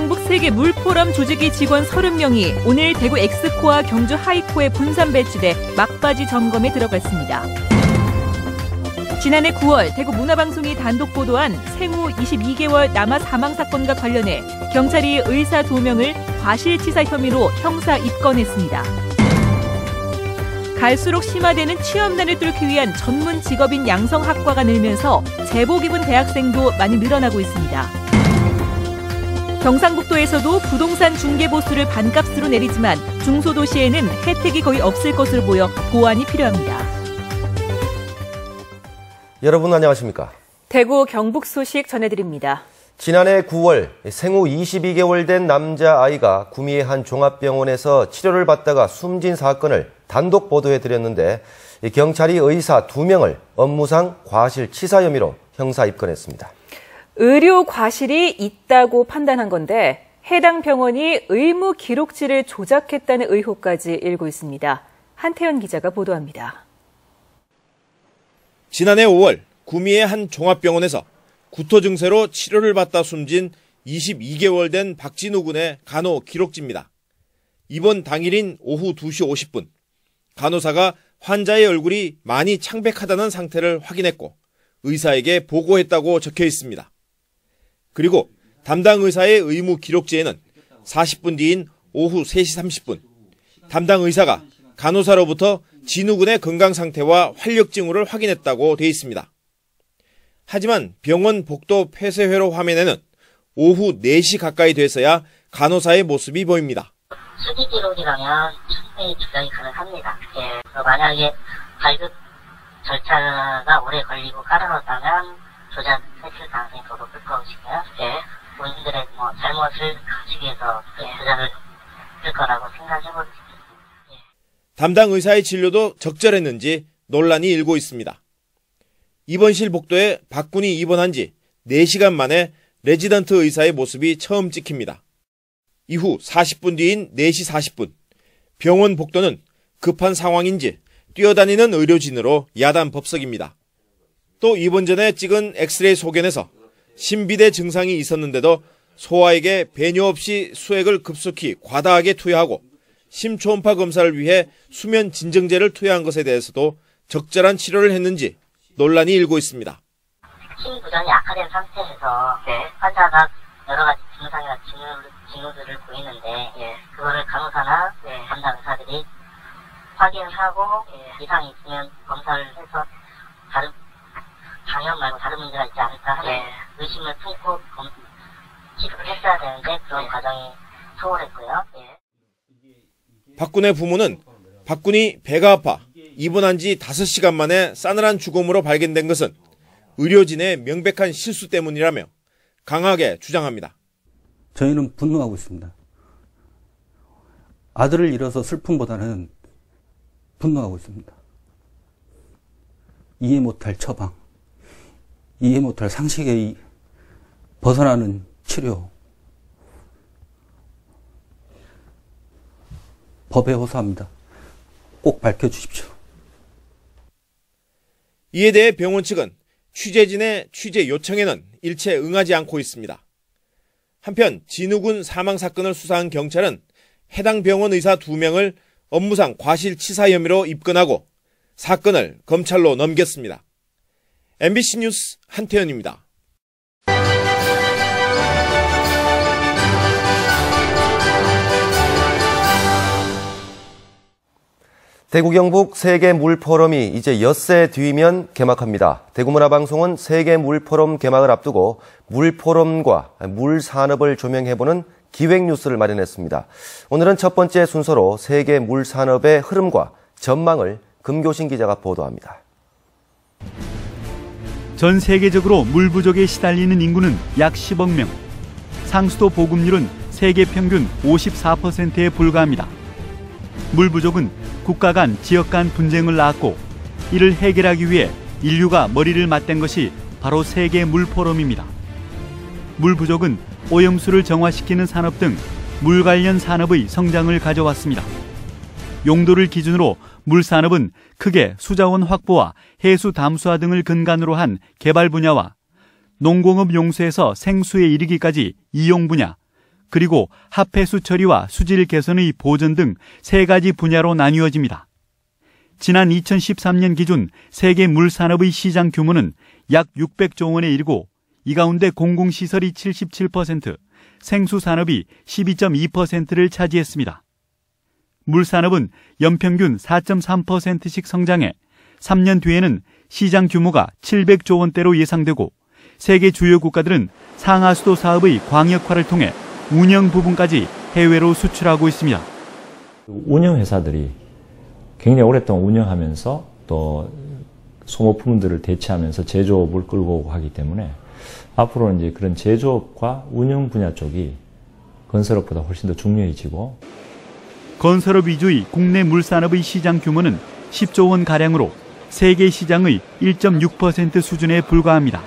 경북 세계 물포럼 조직위 직원 30명이 오늘 대구 엑스코와 경주 하이코에 분산 배치돼 막바지 점검에 들어갔습니다. 지난해 9월 대구 문화방송이 단독 보도한 생후 22개월 남아 사망 사건과 관련해 경찰이 의사 2명을 과실치사 혐의로 형사 입건했습니다. 갈수록 심화되는 취업난을 뚫기 위한 전문 직업인 양성학과가 늘면서 제복 입은 대학생도 많이 늘어나고 있습니다. 경상북도에서도 부동산 중개 보수를 반값으로 내리지만 중소도시에는 혜택이 거의 없을 것으로 보여 보완이 필요합니다. 여러분 안녕하십니까? 대구 경북 소식 전해드립니다. 지난해 9월 생후 22개월 된 남자아이가 구미의 한 종합병원에서 치료를 받다가 숨진 사건을 단독 보도해드렸는데 경찰이 의사 2명을 업무상 과실치사 혐의로 형사 입건했습니다. 의료 과실이 있다고 판단한 건데 해당 병원이 의무 기록지를 조작했다는 의혹까지 일고 있습니다. 한태현 기자가 보도합니다. 지난해 5월 구미의 한 종합병원에서 구토 증세로 치료를 받다 숨진 22개월 된 박진우 군의 간호 기록지입니다. 입원 당일인 오후 2시 50분 간호사가 환자의 얼굴이 많이 창백하다는 상태를 확인했고 의사에게 보고했다고 적혀 있습니다. 그리고 담당 의사의 의무 기록지에는 40분 뒤인 오후 3시 30분 담당 의사가 간호사로부터 진우 군의 건강 상태와 활력 징후를 확인했다고 돼 있습니다. 하지만 병원 복도 폐쇄회로 화면에는 오후 4시 가까이 돼서야 간호사의 모습이 보입니다. 수기 기록이라면 충분히 조작이 가능합니다. 만약에 발급 절차가 오래 걸리고 까다롭다면 조작했을 가능성이 더 높을 것이고요. 본인들의 잘못을 가지기 위해서 조작을 했을 거라고 생각해보겠습니다. 담당 의사의 진료도 적절했는지 논란이 일고 있습니다. 입원실 복도에 박군이 입원한 지 4시간 만에 레지던트 의사의 모습이 처음 찍힙니다. 이후 40분 뒤인 4시 40분 병원 복도는 급한 상황인지 뛰어다니는 의료진으로 야단법석입니다. 또 입원 전에 찍은 엑스레이 소견에서 신비대 증상이 있었는데도 소아에게 배뇨 없이 수액을 급속히 과다하게 투여하고 심초음파 검사를 위해 수면 진정제를 투여한 것에 대해서도 적절한 치료를 했는지 논란이 일고 있습니다. 심 부전이 악화된 상태에서 환자가 여러 가지 증상이나 징후들을 보이는데 그거를 간호사나 담당 의사들이 확인을 하고 이상이 있으면 검사를 해서 다른 방역 말고 다른 문제가 있지 않을까 하는 의심을 품고 치료를 했어야 되는데 그런 과정이 소홀했고요. 박군의 부모는 박군이 배가 아파 입원한 지 5시간 만에 싸늘한 죽음으로 발견된 것은 의료진의 명백한 실수 때문이라며 강하게 주장합니다. 저희는 분노하고 있습니다. 아들을 잃어서 슬픔보다는 분노하고 있습니다. 이해 못할 처방, 이해 못할 상식에 벗어나는 치료, 법에 호소합니다. 꼭 밝혀주십시오. 이에 대해 병원 측은 취재진의 취재 요청에는 일체 응하지 않고 있습니다. 한편 진우 군 사망 사건을 수사한 경찰은 해당 병원 의사 2명을 업무상 과실치사 혐의로 입건하고 사건을 검찰로 넘겼습니다. MBC 뉴스 한태현입니다. 대구 경북 세계물포럼이 이제 엿새 뒤면 개막합니다. 대구문화방송은 세계물포럼 개막을 앞두고 물포럼과 물산업을 조명해보는 기획뉴스를 마련했습니다. 오늘은 첫 번째 순서로 세계 물산업의 흐름과 전망을 금교신 기자가 보도합니다. 전 세계적으로 물 부족에 시달리는 인구는 약 10억 명. 상수도 보급률은 세계 평균 54%에 불과합니다. 물 부족은 국가 간, 지역 간 분쟁을 낳았고 이를 해결하기 위해 인류가 머리를 맞댄 것이 바로 세계 물포럼입니다. 물 부족은 오염수를 정화시키는 산업 등 물 관련 산업의 성장을 가져왔습니다. 용도를 기준으로 물산업은 크게 수자원 확보와 해수 담수화 등을 근간으로 한 개발 분야와 농공업 용수에서 생수에 이르기까지 이용 분야, 그리고 합해수 처리와 수질 개선의 보전 등 3가지 분야로 나뉘어집니다. 지난 2013년 기준 세계 물산업의 시장 규모는 약 600조 원에 이르고 이 가운데 공공시설이 77%, 생수산업이 12.2%를 차지했습니다. 물산업은 연평균 4.3%씩 성장해 3년 뒤에는 시장 규모가 700조 원대로 예상되고 세계 주요 국가들은 상하수도 사업의 광역화를 통해 운영 부분까지 해외로 수출하고 있습니다. 운영회사들이 굉장히 오랫동안 운영하면서 또 소모품들을 대체하면서 제조업을 끌고 오고 하기 때문에 앞으로는 이제 그런 제조업과 운영 분야 쪽이 건설업보다 훨씬 더 중요해지고 건설업 위주의 국내 물산업의 시장 규모는 10조 원 가량으로 세계 시장의 1.6% 수준에 불과합니다.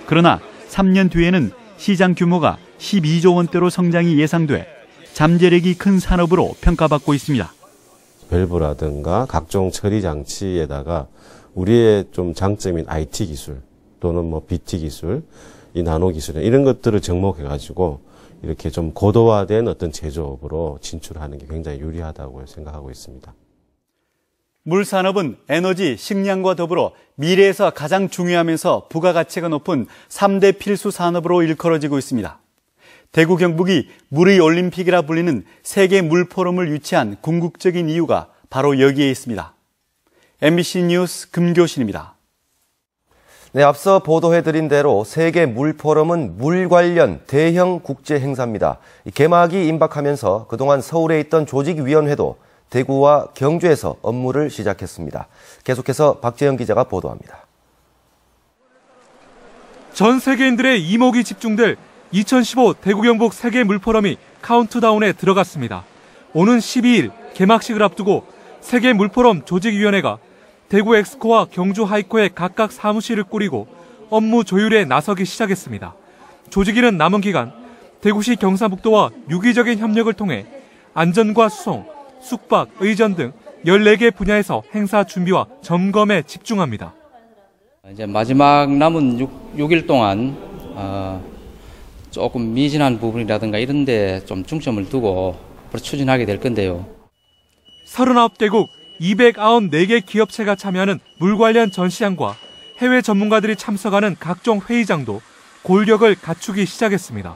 그러나 3년 뒤에는 시장 규모가 12조 원대로 성장이 예상돼 잠재력이 큰 산업으로 평가받고 있습니다. 밸브라든가 각종 처리 장치에다가 우리의 좀 장점인 IT 기술 또는 뭐 BT 기술, 이 나노 기술 이런 것들을 접목해가지고 이렇게 좀 고도화된 어떤 제조업으로 진출하는 게 굉장히 유리하다고 생각하고 있습니다. 물산업은 에너지, 식량과 더불어 미래에서 가장 중요하면서 부가가치가 높은 3대 필수 산업으로 일컬어지고 있습니다. 대구 경북이 물의 올림픽이라 불리는 세계 물포럼을 유치한 궁극적인 이유가 바로 여기에 있습니다. MBC 뉴스 금교신입니다. 네, 앞서 보도해드린 대로 세계 물포럼은 물 관련 대형 국제 행사입니다. 개막이 임박하면서 그동안 서울에 있던 조직위원회도 대구와 경주에서 업무를 시작했습니다. 계속해서 박재영 기자가 보도합니다. 전 세계인들의 이목이 집중될 2015 대구 경북 세계 물포럼이 카운트다운에 들어갔습니다. 오는 12일 개막식을 앞두고 세계 물포럼 조직위원회가 대구 엑스코와 경주 하이코에 각각 사무실을 꾸리고 업무 조율에 나서기 시작했습니다. 조직위는 남은 기간 대구시 경상북도와 유기적인 협력을 통해 안전과 수송, 숙박, 의전 등 14개 분야에서 행사 준비와 점검에 집중합니다. 이제 마지막 남은 6일 동안 조금 미진한 부분이라든가 이런 데 좀 중점을 두고 추진하게 될 건데요. 39개국 294개 기업체가 참여하는 물 관련 전시장과 해외 전문가들이 참석하는 각종 회의장도 골격을 갖추기 시작했습니다.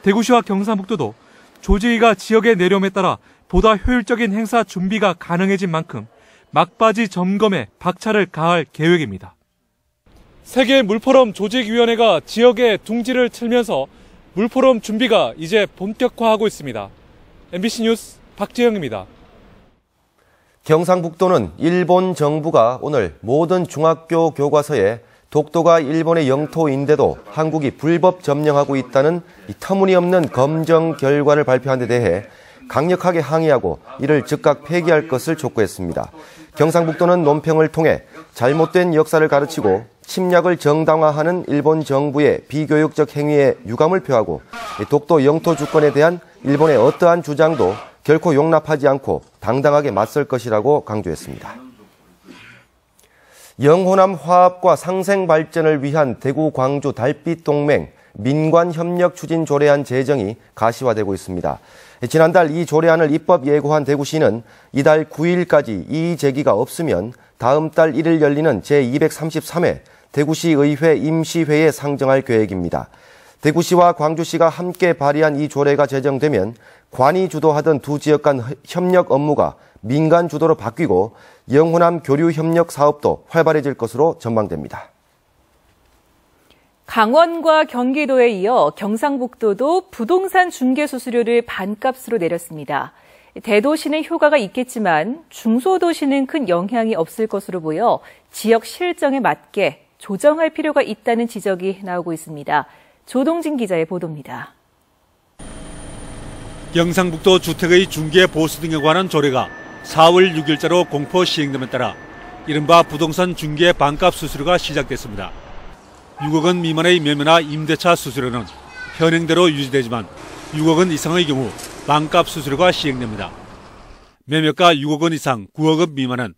대구시와 경상북도도 조직위가 지역의 내려옴에 따라 보다 효율적인 행사 준비가 가능해진 만큼 막바지 점검에 박차를 가할 계획입니다. 세계 물포럼 조직위원회가 지역에 둥지를 틀면서 물포럼 준비가 이제 본격화하고 있습니다. MBC 뉴스 박재영입니다. 경상북도는 일본 정부가 오늘 모든 중학교 교과서에 독도가 일본의 영토인데도 한국이 불법 점령하고 있다는 터무니없는 검정 결과를 발표한 데 대해 강력하게 항의하고 이를 즉각 폐기할 것을 촉구했습니다. 경상북도는 논평을 통해 잘못된 역사를 가르치고 침략을 정당화하는 일본 정부의 비교육적 행위에 유감을 표하고 독도 영토 주권에 대한 일본의 어떠한 주장도 결코 용납하지 않고 당당하게 맞설 것이라고 강조했습니다. 영호남 화합과 상생 발전을 위한 대구 광주 달빛 동맹 민관 협력 추진 조례안 제정이 가시화되고 있습니다. 지난달 이 조례안을 입법 예고한 대구시는 이달 9일까지 이의 제기가 없으면 다음 달 1일 열리는 제233회 대구시의회 임시회에 상정할 계획입니다. 대구시와 광주시가 함께 발의한 이 조례가 제정되면 관이 주도하던 두 지역 간 협력 업무가 민간 주도로 바뀌고 영호남 교류 협력 사업도 활발해질 것으로 전망됩니다. 강원과 경기도에 이어 경상북도도 부동산 중개 수수료를 반값으로 내렸습니다. 대도시는 효과가 있겠지만 중소도시는 큰 영향이 없을 것으로 보여 지역 실정에 맞게 조정할 필요가 있다는 지적이 나오고 있습니다. 조동진 기자의 보도입니다. 경상북도 주택의 중개 보수 등에 관한 조례가 4월 6일자로 공포 시행됨에 따라 이른바 부동산 중개 반값 수수료가 시작됐습니다. 6억 원 미만의 매매나 임대차 수수료는 현행대로 유지되지만 6억 원 이상의 경우 반값 수수료가 시행됩니다. 매매가 6억 원 이상 9억 원 미만은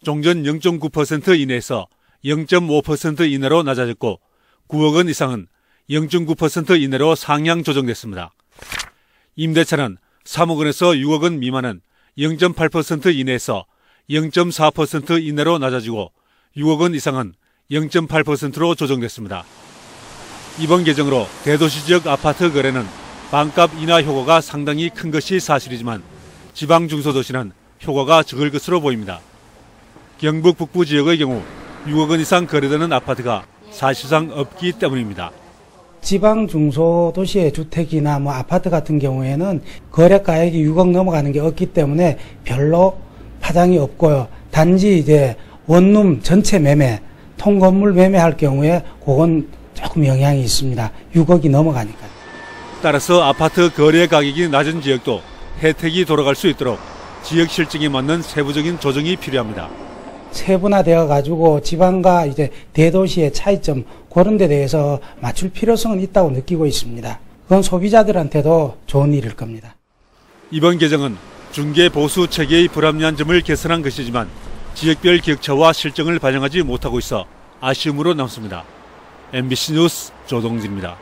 종전 0.9% 이내에서 0.5% 이내로 낮아졌고 9억 원 이상은 0.9% 이내로 상향 조정됐습니다. 임대차는 3억 원에서 6억 원 미만은 0.8% 이내에서 0.4% 이내로 낮아지고 6억 원 이상은 0.8%로 조정됐습니다. 이번 개정으로 대도시 지역 아파트 거래는 반값 인하 효과가 상당히 큰 것이 사실이지만 지방 중소도시는 효과가 적을 것으로 보입니다. 경북 북부 지역의 경우 6억 원 이상 거래되는 아파트가 사실상 없기 때문입니다. 지방 중소도시의 주택이나 아파트 같은 경우에는 거래가액이 6억 넘어가는 게 없기 때문에 별로 파장이 없고요. 단지 이제 원룸 전체 매매, 통건물 매매할 경우에 그건 조금 영향이 있습니다. 6억이 넘어가니까. 따라서 아파트 거래 가격이 낮은 지역도 혜택이 돌아갈 수 있도록 지역 실정에 맞는 세부적인 조정이 필요합니다. 세분화되어 가지고 지방과 이제 대도시의 차이점 그런 데 대해서 맞출 필요성은 있다고 느끼고 있습니다. 그건 소비자들한테도 좋은 일일 겁니다. 이번 개정은 중개 보수 체계의 불합리한 점을 개선한 것이지만 지역별 격차와 실정을 반영하지 못하고 있어 아쉬움으로 남습니다. MBC 뉴스 조동진입니다.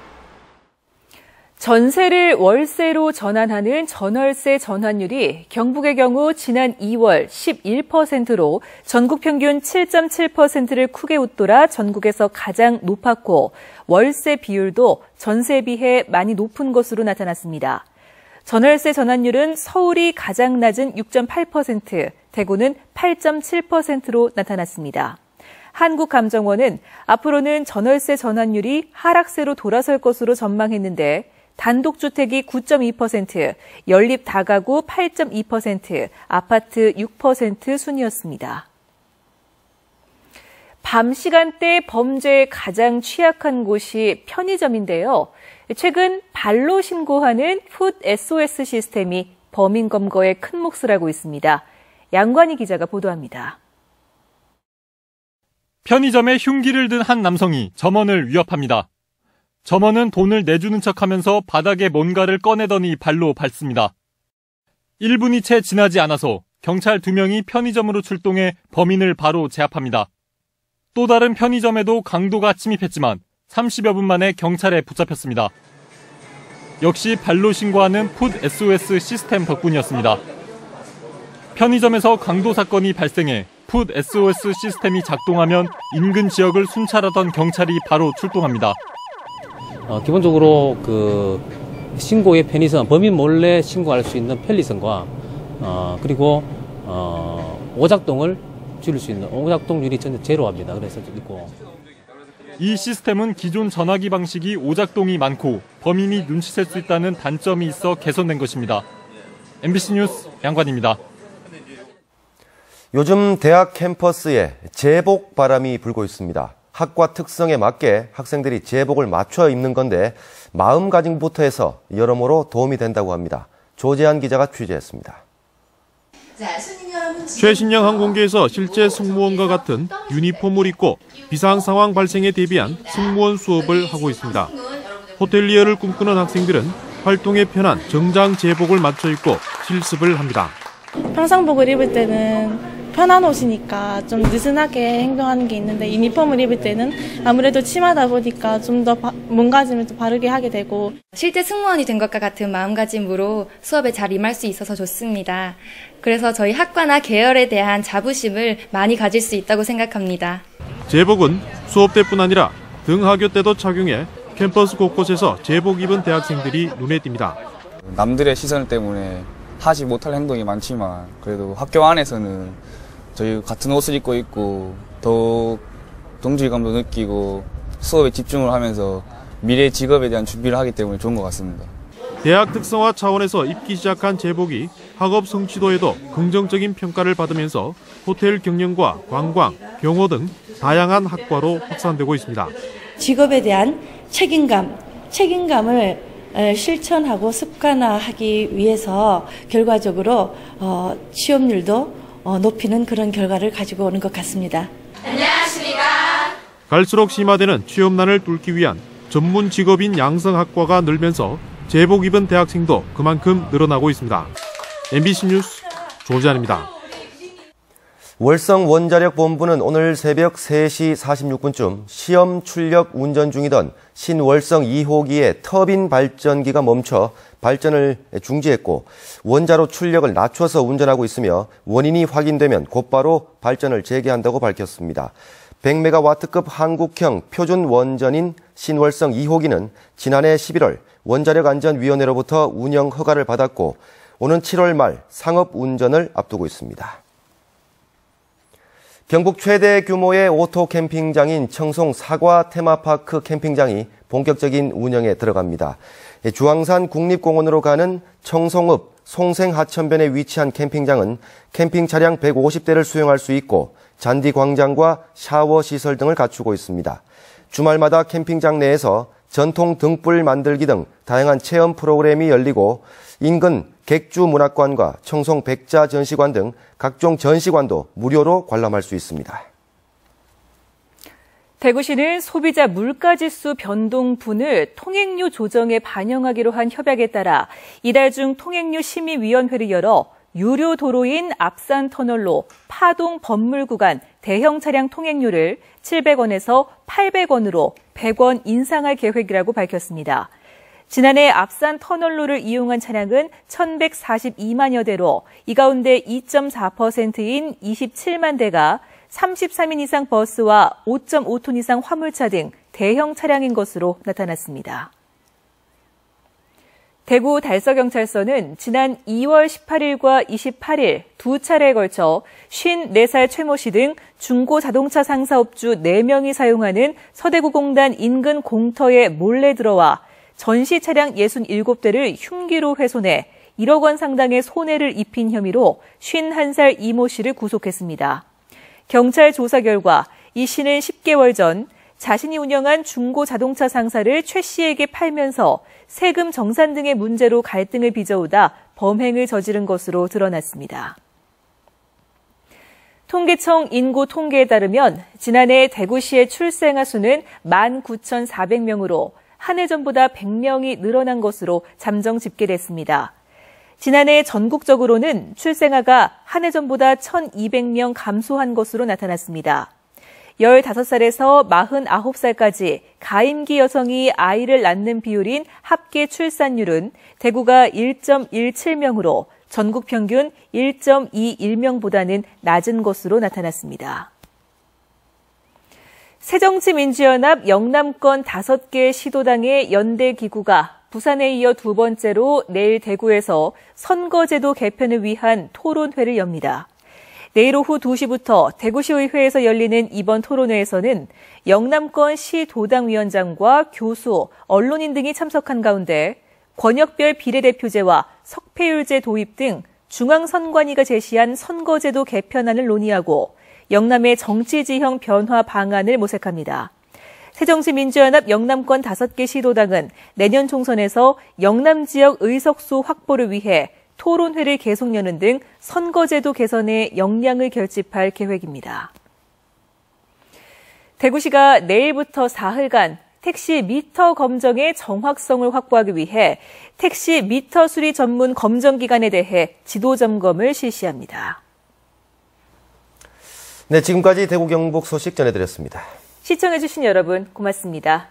전세를 월세로 전환하는 전월세 전환율이 경북의 경우 지난 2월 11%로 전국 평균 7.7%를 크게 웃돌아 전국에서 가장 높았고 월세 비율도 전세에 비해 많이 높은 것으로 나타났습니다. 전월세 전환율은 서울이 가장 낮은 6.8%, 대구는 8.7%로 나타났습니다. 한국감정원은 앞으로는 전월세 전환율이 하락세로 돌아설 것으로 전망했는데 단독주택이 9.2%, 연립 다가구 8.2%, 아파트 6% 순이었습니다. 밤 시간대 범죄에 가장 취약한 곳이 편의점인데요. 최근 발로 신고하는 풋 SOS 시스템이 범인 검거에 큰 몫을 하고 있습니다. 양관희 기자가 보도합니다. 편의점에 흉기를 든 한 남성이 점원을 위협합니다. 점원은 돈을 내주는 척하면서 바닥에 뭔가를 꺼내더니 발로 밟습니다. 1분이 채 지나지 않아서 경찰 2명이 편의점으로 출동해 범인을 바로 제압합니다. 또 다른 편의점에도 강도가 침입했지만 30여 분 만에 경찰에 붙잡혔습니다. 역시 발로 신고하는 풋 SOS 시스템 덕분이었습니다. 편의점에서 강도 사건이 발생해 풋 SOS 시스템이 작동하면 인근 지역을 순찰하던 경찰이 바로 출동합니다. 기본적으로 그 신고의 편의성, 범인 몰래 신고할 수 있는 편리성과 그리고 오작동을 줄일 수 있는 오작동률이 전혀 제로합니다. 그래서 있고. 이 시스템은 기존 전화기 방식이 오작동이 많고 범인이 눈치챌 수 있다는 단점이 있어 개선된 것입니다. MBC 뉴스 양관입니다. 요즘 대학 캠퍼스에 제복 바람이 불고 있습니다. 학과 특성에 맞게 학생들이 제복을 맞춰 입는 건데 마음가짐부터 해서 여러모로 도움이 된다고 합니다. 조재한 기자가 취재했습니다. 최신형 항공기에서 실제 승무원과 같은 유니폼을 입고 비상 상황 발생에 대비한 승무원 수업을 하고 있습니다. 호텔리어를 꿈꾸는 학생들은 활동에 편한 정장 제복을 맞춰 입고 실습을 합니다. 평상복을 입을 때는 편한 옷이니까 좀 느슨하게 행동하는 게 있는데 유니폼을 입을 때는 아무래도 치마다 보니까 좀 더 몸가짐을 좀 바르게 하게 되고 실제 승무원이 된 것과 같은 마음가짐으로 수업에 잘 임할 수 있어서 좋습니다. 그래서 저희 학과나 계열에 대한 자부심을 많이 가질 수 있다고 생각합니다. 제복은 수업 때뿐 아니라 등하교 때도 착용해 캠퍼스 곳곳에서 제복 입은 대학생들이 눈에 띕니다. 남들의 시선 때문에 하지 못할 행동이 많지만 그래도 학교 안에서는 저희 같은 옷을 입고 있고 더욱 동질감도 느끼고 수업에 집중을 하면서 미래 직업에 대한 준비를 하기 때문에 좋은 것 같습니다. 대학 특성화 차원에서 입기 시작한 제복이 학업 성취도에도 긍정적인 평가를 받으면서 호텔 경영과 관광, 경호 등 다양한 학과로 확산되고 있습니다. 직업에 대한 책임감을 실천하고 습관화하기 위해서 결과적으로 취업률도 높이는 그런 결과를 가지고 오는 것 같습니다. 안녕하십니까. 갈수록 심화되는 취업난을 뚫기 위한 전문 직업인 양성학과가 늘면서 제복 입은 대학생도 그만큼 늘어나고 있습니다. MBC 뉴스 조지안입니다. 월성 원자력 본부는 오늘 새벽 3시 46분쯤 시험 출력 운전 중이던 신월성 2호기의 터빈 발전기가 멈춰 발전을 중지했고 원자로 출력을 낮춰서 운전하고 있으며 원인이 확인되면 곧바로 발전을 재개한다고 밝혔습니다. 100메가와트급 한국형 표준 원전인 신월성 2호기는 지난해 11월 원자력안전위원회로부터 운영 허가를 받았고 오는 7월 말 상업 운전을 앞두고 있습니다. 경북 최대 규모의 오토 캠핑장인 청송 사과 테마파크 캠핑장이 본격적인 운영에 들어갑니다. 주황산 국립공원으로 가는 청송읍 송생하천변에 위치한 캠핑장은 캠핑 차량 150대를 수용할 수 있고 잔디 광장과 샤워 시설 등을 갖추고 있습니다. 주말마다 캠핑장 내에서 전통 등불 만들기 등 다양한 체험 프로그램이 열리고 인근 객주문학관과 청송 백자 전시관 등 각종 전시관도 무료로 관람할 수 있습니다. 대구시는 소비자 물가지수 변동분을 통행료 조정에 반영하기로 한 협약에 따라 이달 중 통행료 심의위원회를 열어 유료 도로인 앞산터널로 파동 범물 구간 대형 차량 통행료를 700원에서 800원으로 100원 인상할 계획이라고 밝혔습니다. 지난해 앞산 터널로를 이용한 차량은 1,142만여 대로 이 가운데 2.4%인 27만 대가 33인 이상 버스와 5.5톤 이상 화물차 등 대형 차량인 것으로 나타났습니다. 대구 달서경찰서는 지난 2월 18일과 28일 두 차례에 걸쳐 54살 최모 씨 등 중고자동차 상사업주 4명이 사용하는 서대구공단 인근 공터에 몰래 들어와 전시 차량 67대를 흉기로 훼손해 1억 원 상당의 손해를 입힌 혐의로 51살 이모 씨를 구속했습니다. 경찰 조사 결과 이 씨는 10개월 전 자신이 운영한 중고자동차 상사를 최 씨에게 팔면서 세금 정산 등의 문제로 갈등을 빚어오다 범행을 저지른 것으로 드러났습니다. 통계청 인구 통계에 따르면 지난해 대구시의 출생아 수는 19,400명으로 한 해 전보다 100명이 늘어난 것으로 잠정 집계됐습니다. 지난해 전국적으로는 출생아가 한 해 전보다 1,200명 감소한 것으로 나타났습니다. 15살에서 49살까지 가임기 여성이 아이를 낳는 비율인 합계 출산율은 대구가 1.17명으로 전국 평균 1.21명보다는 낮은 것으로 나타났습니다. 새정치민주연합 영남권 5개 시도당의 연대기구가 부산에 이어 두 번째로 내일 대구에서 선거제도 개편을 위한 토론회를 엽니다. 내일 오후 2시부터 대구시의회에서 열리는 이번 토론회에서는 영남권 시도당위원장과 교수, 언론인 등이 참석한 가운데 권역별 비례대표제와 석패율제 도입 등 중앙선관위가 제시한 선거제도 개편안을 논의하고 영남의 정치지형 변화 방안을 모색합니다. 새정치민주연합 영남권 5개 시도당은 내년 총선에서 영남 지역 의석수 확보를 위해 토론회를 계속 여는 등 선거제도 개선에 역량을 결집할 계획입니다. 대구시가 내일부터 사흘간 택시 미터 검정의 정확성을 확보하기 위해 택시 미터 수리 전문 검정기관에 대해 지도 점검을 실시합니다. 네, 지금까지 대구 경북 소식 전해드렸습니다. 시청해주신 여러분 고맙습니다.